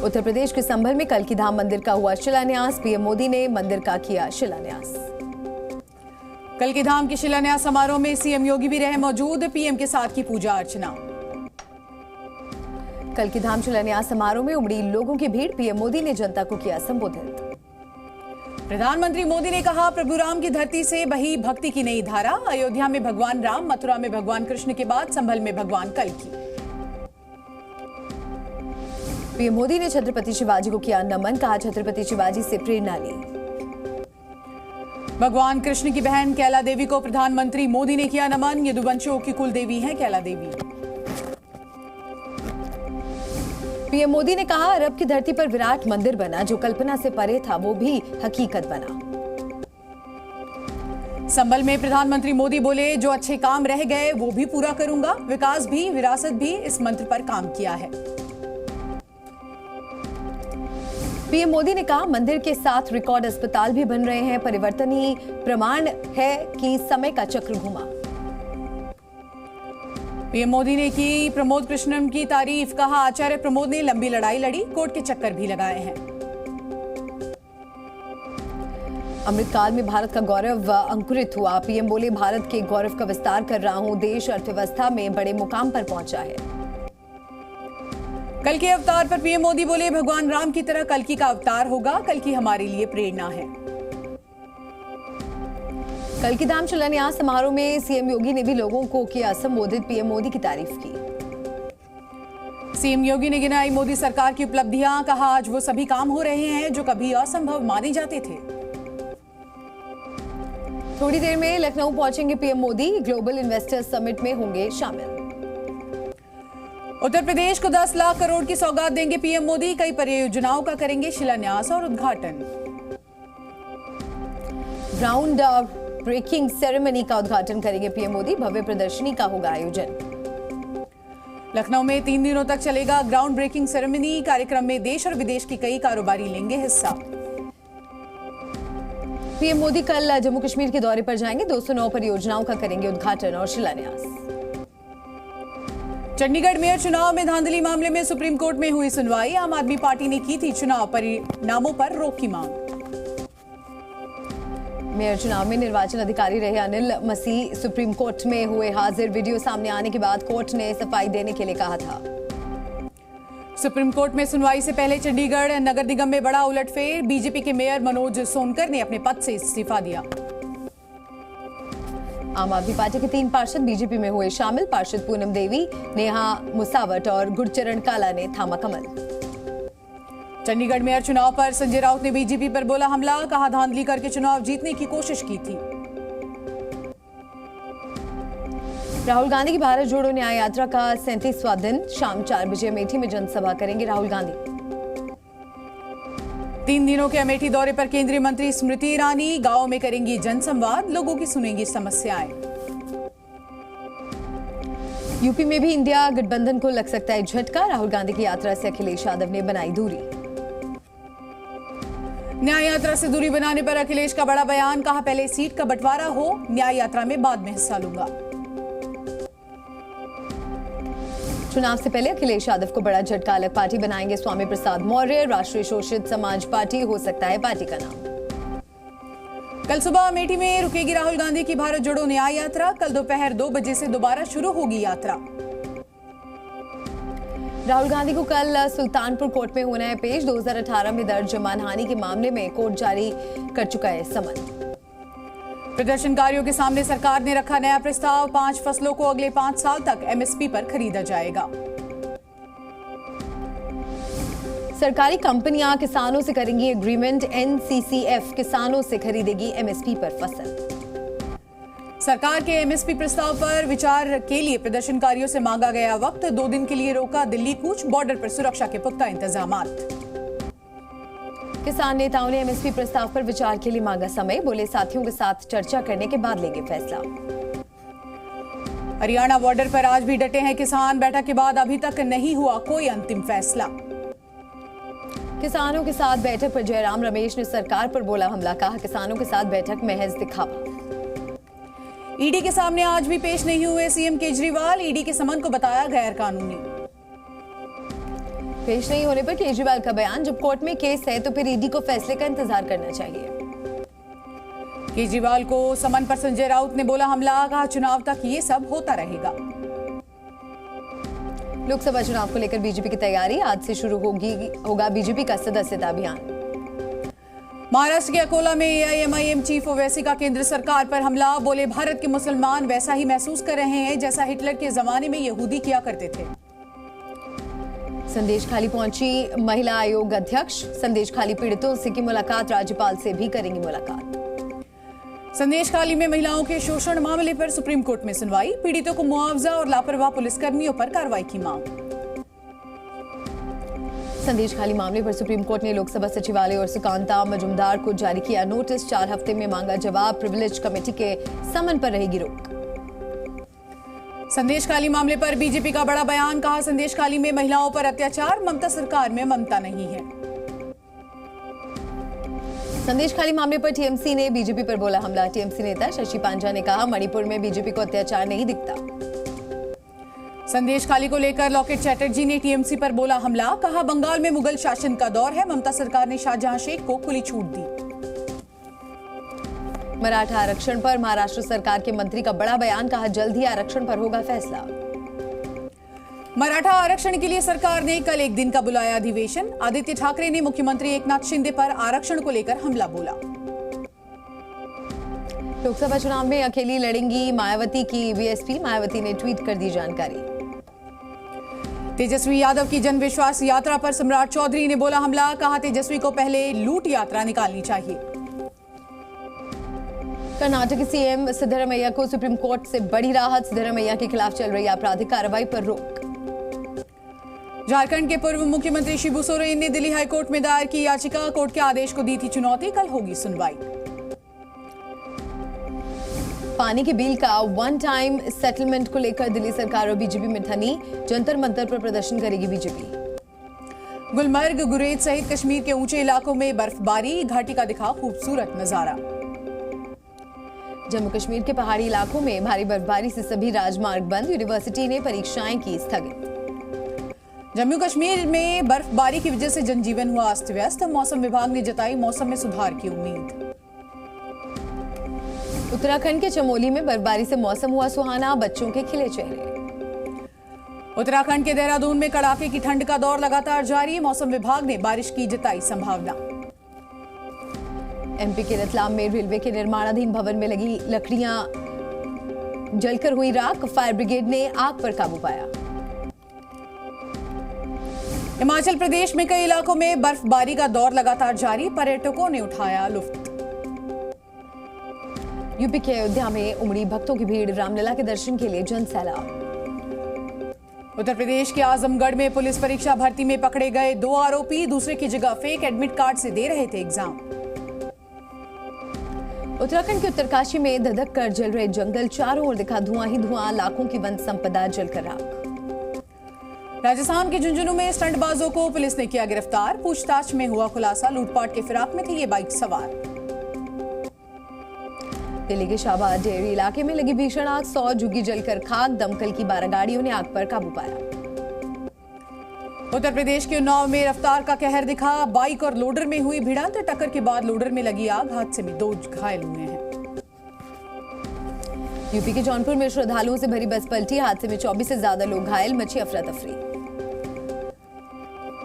उत्तर प्रदेश के संभल में कल की धाम मंदिर का हुआ शिलान्यास। पीएम मोदी ने मंदिर का किया शिलान्यास। कल की धाम के शिलान्यास समारोह में सीएम योगी भी रहे मौजूद। पीएम के साथ की पूजा अर्चना। कल की धाम शिलान्यास समारोह में उमड़ी लोगों की भीड़। पीएम मोदी ने जनता को किया संबोधित। प्रधानमंत्री मोदी ने कहा, प्रभु राम की धरती से बही भक्ति की नई धारा। अयोध्या में भगवान राम, मथुरा में भगवान कृष्ण के बाद संभल में भगवान कल्कि। पीएम मोदी ने छत्रपति शिवाजी को किया नमन। कहा, छत्रपति शिवाजी से प्रेरणा ली। भगवान कृष्ण की बहन कैला देवी को प्रधानमंत्री मोदी ने किया नमन। यदुवंशियों की कुल देवी हैं कैला देवी। पीएम मोदी ने कहा, अरब की धरती पर विराट मंदिर बना। जो कल्पना से परे था वो भी हकीकत बना। संभल में प्रधानमंत्री मोदी बोले, जो अच्छे काम रह गए वो भी पूरा करूंगा। विकास भी विरासत भी, इस मंत्र पर काम किया है। पीएम मोदी ने कहा, मंदिर के साथ रिकॉर्ड अस्पताल भी बन रहे हैं। परिवर्तन ही प्रमाण है कि समय का चक्र घुमा। पीएम मोदी ने की प्रमोद कृष्णन की तारीफ। कहा, आचार्य प्रमोद ने लंबी लड़ाई लड़ी, कोर्ट के चक्कर भी लगाए हैं। अमृतकाल में भारत का गौरव अंकुरित हुआ। पीएम बोले, भारत के गौरव का विस्तार कर रहा हूं। देश अर्थव्यवस्था में बड़े मुकाम पर पहुंचा है। कल के अवतार पर पीएम मोदी बोले, भगवान राम की तरह कल्कि का अवतार होगा। कल्कि हमारे लिए प्रेरणा है। कल की धाम शिलान्यास समारोह में सीएम योगी ने भी लोगों को किया संबोधित। पीएम मोदी की तारीफ की। सीएम योगी ने गिनाई मोदी सरकार की उपलब्धियां। कहा, आज वो सभी काम हो रहे हैं जो कभी असंभव माने जाते थे। थोड़ी देर में लखनऊ पहुंचेंगे PM Modi. Global investors summit में होंगे शामिल। उत्तर प्रदेश को 10 लाख करोड़ की सौगात देंगे पीएम मोदी। कई परियोजनाओं का करेंगे शिलान्यास और उद्घाटन। ग्राउंड ब्रेकिंग सेरेमनी का उद्घाटन करेंगे पीएम मोदी। भव्य प्रदर्शनी का होगा आयोजन। लखनऊ में 3 दिनों तक चलेगा ग्राउंड ब्रेकिंग सेरेमनी। कार्यक्रम में देश और विदेश के कई कारोबारी लेंगे हिस्सा। पीएम मोदी कल जम्मू कश्मीर के दौरे पर जाएंगे। 209 परियोजनाओं का करेंगे उद्घाटन और शिलान्यास। चंडीगढ़ मेयर चुनाव में धांधली मामले में सुप्रीम कोर्ट में हुई सुनवाई। आम आदमी पार्टी ने की थी चुनाव परिणामों पर रोक की मांग। मेयर चुनाव में निर्वाचन अधिकारी रहे अनिल मसीह सुप्रीम कोर्ट में हुए हाजिर। वीडियो सामने आने के बाद कोर्ट ने सफाई देने के लिए कहा था। सुप्रीम कोर्ट में सुनवाई से पहले चंडीगढ़ नगर निगम में बड़ा उलटफेर। बीजेपी के मेयर मनोज सोनकर ने अपने पद से इस्तीफा दिया। आम आदमी पार्टी के 3 पार्षद बीजेपी में हुए शामिल। पार्षद पूनम देवी, नेहा मुसावट और गुरचरण काला ने थामा कमल। चंडीगढ़ मेयर चुनाव पर संजय राउत ने बीजेपी पर बोला हमला। कहा, धांधली करके चुनाव जीतने की कोशिश की थी। राहुल गांधी की भारत जोड़ो न्याय यात्रा का 37वां दिन। शाम 4 बजे अमेठी में जनसभा करेंगे राहुल गांधी। 3 दिनों के अमेठी दौरे पर केंद्रीय मंत्री स्मृति ईरानी गांव में करेंगी जनसंवाद। लोगों की सुनेंगी समस्याएं। यूपी में भी इंडिया गठबंधन को लग सकता है झटका। राहुल गांधी की यात्रा से अखिलेश यादव ने बनाई दूरी। न्याय यात्रा से दूरी बनाने पर अखिलेश का बड़ा बयान। कहा, पहले सीट का बंटवारा हो, न्याय यात्रा में बाद में हिस्सा लूंगा। चुनाव से पहले अखिलेश यादव को बड़ा झटका। अलग पार्टी बनाएंगे स्वामी प्रसाद मौर्य। राष्ट्रीय शोषित समाज पार्टी हो सकता है पार्टी का नाम। कल सुबह अमेठी में रुकेगी राहुल गांधी की भारत जोड़ो न्याय यात्रा। कल दोपहर 2 बजे से दोबारा शुरू होगी यात्रा। राहुल गांधी को कल सुल्तानपुर कोर्ट में होना है पेश। 2018 में दर्ज मानहानि के मामले में कोर्ट जारी कर चुका है समन। प्रदर्शनकारियों के सामने सरकार ने रखा नया प्रस्ताव। 5 फसलों को अगले 5 साल तक एमएसपी पर खरीदा जाएगा। सरकारी कंपनियां किसानों से करेंगी एग्रीमेंट। एनसीसीएफ किसानों से खरीदेगी एमएसपी पर फसल। सरकार के एमएसपी प्रस्ताव पर विचार के लिए प्रदर्शनकारियों से मांगा गया वक्त। 2 दिन के लिए रोका दिल्ली कूच। बॉर्डर पर सुरक्षा के पुख्ता इंतजामात। किसान नेताओं ने एमएसपी प्रस्ताव पर विचार के लिए मांगा समय। बोले, साथियों के साथ चर्चा करने के बाद लेंगे फैसला। हरियाणा बॉर्डर पर आज भी डटे हैं किसान। बैठक के बाद अभी तक नहीं हुआ कोई अंतिम फैसला। किसानों के साथ बैठक पर जयराम रमेश ने सरकार पर बोला हमला। कहा, किसानों के साथ बैठक महज दिखावा। ईडी के सामने आज भी पेश नहीं हुए सीएम केजरीवाल। ईडी के समन को बताया गैर कानूनी। पेश नहीं होने पर केजरीवाल का बयान, जब कोर्ट में केस है तो फिर ईडी को फैसले का इंतजार करना चाहिए। केजरीवाल को समन पर संजय राउत ने बोला हमला, कहा चुनाव तक ये सब होता रहेगा। लोकसभा चुनाव को लेकर बीजेपी की तैयारी, आज से शुरू होगा बीजेपी का सदस्यता अभियान। महाराष्ट्र के अकोला में एआईएमआईएम चीफ ओवैसी का केंद्र सरकार पर हमला, बोले भारत के मुसलमान वैसा ही महसूस कर रहे हैं जैसा हिटलर के जमाने में यहूदी किया करते थे। संदेश खाली पहुंची महिला आयोग अध्यक्ष, संदेश खाली पीड़ितों से की मुलाकात, राज्यपाल से भी करेंगी मुलाकात। संदेश खाली में महिलाओं के शोषण मामले पर सुप्रीम कोर्ट में सुनवाई, पीड़ितों को मुआवजा और लापरवाह पुलिसकर्मियों पर कार्रवाई की मांग। संदेश खाली मामले पर सुप्रीम कोर्ट ने लोकसभा सचिवालय और सुकांता मजुमदार को जारी किया नोटिस, 4 हफ्ते में मांगा जवाब, प्रिविलेज कमेटी के समन पर रहेगी रोक। संदेश खाली मामले पर बीजेपी का बड़ा बयान, कहा संदेश खाली में महिलाओं पर अत्याचार, ममता सरकार में ममता नहीं है। संदेश खाली मामले पर टीएमसी ने बीजेपी पर बोला हमला, टीएमसी नेता शशि पांजा ने कहा मणिपुर में बीजेपी को अत्याचार नहीं दिखता। संदेश खाली को लेकर लॉकेट चैटर्जी ने टीएमसी पर बोला हमला, कहा बंगाल में मुगल शासन का दौर है, ममता सरकार ने शाहजहां शेख को खुली छूट दी। मराठा आरक्षण पर महाराष्ट्र सरकार के मंत्री का बड़ा बयान, कहा जल्द ही आरक्षण पर होगा फैसला। मराठा आरक्षण के लिए सरकार ने कल एक दिन का बुलाया अधिवेशन, आदित्य ठाकरे ने मुख्यमंत्री एकनाथ शिंदे पर आरक्षण को लेकर हमला बोला। लोकसभा चुनाव में अकेली लड़ेंगी मायावती की बीएसपी, मायावती ने ट्वीट कर दी जानकारी। तेजस्वी यादव की जन विश्वास यात्रा पर सम्राट चौधरी ने बोला हमला, कहा तेजस्वी को पहले लूट यात्रा निकालनी चाहिए। कर्नाटक सीएम सिद्धरामैया को सुप्रीम कोर्ट से बड़ी राहत, सिद्धरामैया के खिलाफ चल रही आपराधिक कार्रवाई पर रोक। झारखंड के पूर्व मुख्यमंत्री शिबू सोरेन ने दिल्ली हाईकोर्ट में दायर की याचिका, कोर्ट के आदेश को दी थी चुनौती, कल होगी सुनवाई। पानी के बिल का वन टाइम सेटलमेंट को लेकर दिल्ली सरकार और बीजेपी में ठनी, जंतर मंतर पर प्रदर्शन करेगी बीजेपी। गुलमर्ग, गुरेज सहित कश्मीर के ऊंचे इलाकों में बर्फबारी, घाटी का दिखा खूबसूरत नजारा। जम्मू कश्मीर के पहाड़ी इलाकों में भारी बर्फबारी से सभी राजमार्ग बंद, यूनिवर्सिटी ने परीक्षाएं की स्थगित। जम्मू कश्मीर में बर्फबारी की वजह से जनजीवन हुआ अस्त व्यस्त, मौसम विभाग ने जताई मौसम में सुधार की उम्मीद। उत्तराखंड के चमोली में बर्फबारी से मौसम हुआ सुहाना, बच्चों के खिले चेहरे। उत्तराखंड के देहरादून में कड़ाके की ठंड का दौर लगातार जारी, मौसम विभाग ने बारिश की जताई संभावना। एमपी के रतलाम में रेलवे के निर्माणाधीन भवन में लगी लकड़ियां जलकर हुई राख, फायर ब्रिगेड ने आग पर काबू पाया। हिमाचल प्रदेश में कई इलाकों में बर्फबारी का दौर लगातार जारी, पर्यटकों ने उठाया लुत्फ। यूपी के अयोध्या में उमड़ी भक्तों की भीड़, रामलला के दर्शन के लिए जन सैलाब। उत्तर प्रदेश के आजमगढ़ में पुलिस परीक्षा भर्ती में पकड़े गए 2 आरोपी, दूसरे की जगह फेक एडमिट कार्ड से दे रहे थे एग्जाम। उत्तराखंड के उत्तरकाशी में धधक कर जल रहे जंगल, चारों ओर दिखा धुआं ही धुआं, लाखों की वन संपदा जलकर राख। राजस्थान के झुंझुनू में स्टंटबाजों को पुलिस ने किया गिरफ्तार, पूछताछ में हुआ खुलासा, लूटपाट के फिराक में थे ये बाइक सवार। दिल्ली के शाहबाद डेयरी इलाके में लगी भीषण आग, 100 झुग्गी जलकर खाक, दमकल की 12 गाड़ियों ने आग पर काबू पाया। उत्तर प्रदेश के उन्नाव में रफ्तार का कहर दिखा, बाइक और लोडर में हुई भिड़ंत, टक्कर के बाद लोडर में लगी आग, हादसे में 2 घायल हुए हैं। यूपी के जौनपुर में श्रद्धालुओं से भरी बस पलटी, हादसे में 24 से ज्यादा लोग घायल, मची अफरा तफरी।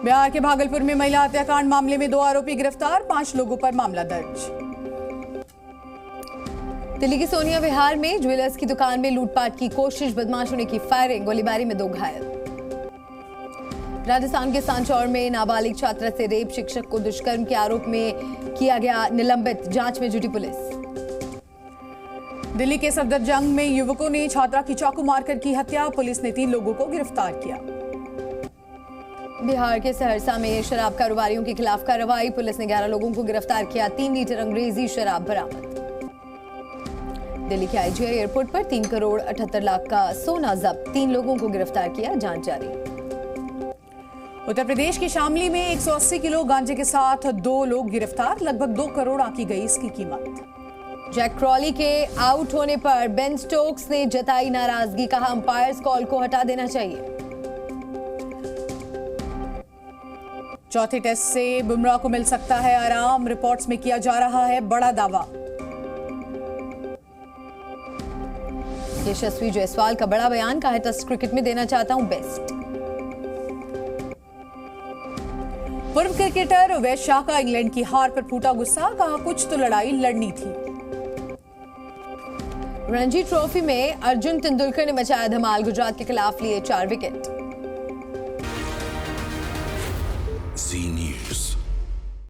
बिहार के भागलपुर में महिला हत्याकांड मामले में 2 आरोपी गिरफ्तार, 5 लोगों पर मामला दर्ज। दिल्ली के सोनिया विहार में ज्वेलर्स की दुकान में लूटपाट की कोशिश, बदमाशों ने की फायरिंग, गोलीबारी में 2 घायल। राजस्थान के सांचौर में नाबालिग छात्रा से रेप, शिक्षक को दुष्कर्म के आरोप में किया गया निलंबित, जांच में जुटी पुलिस। दिल्ली के सफदरजंग में युवकों ने छात्रा की चाकू मारकर की हत्या, पुलिस ने 3 लोगों को गिरफ्तार किया। बिहार के सहरसा में शराब कारोबारियों के खिलाफ कार्रवाई, पुलिस ने 11 लोगों को गिरफ्तार किया, 3 लीटर अंग्रेजी शराब बरामद। दिल्ली के आईजीआई एयरपोर्ट पर 3 करोड़ 78 लाख का सोना जब्त, 3 लोगों को गिरफ्तार किया, जांच जारी। उत्तर प्रदेश के शामली में 180 किलो गांजे के साथ 2 लोग गिरफ्तार, लगभग 2 करोड़ आंकी गई इसकी कीमत। जैक क्रॉली के आउट होने पर बेन स्टोक्स ने जताई नाराजगी, कहा अंपायर्स कॉल को हटा देना चाहिए। चौथे टेस्ट से बुमराह को मिल सकता है आराम, रिपोर्ट्स में किया जा रहा है बड़ा दावा। यशस्वी जायसवाल का बड़ा बयान, कहा है टेस्ट क्रिकेट में देना चाहता हूं बेस्ट। पूर्व क्रिकेटर वैश शाह का इंग्लैंड की हार पर फूटा गुस्सा, कहा कुछ तो लड़ाई लड़नी थी। रणजी ट्रॉफी में अर्जुन तेंदुलकर ने मचाया धमाल, गुजरात के खिलाफ लिए 4 विकेट।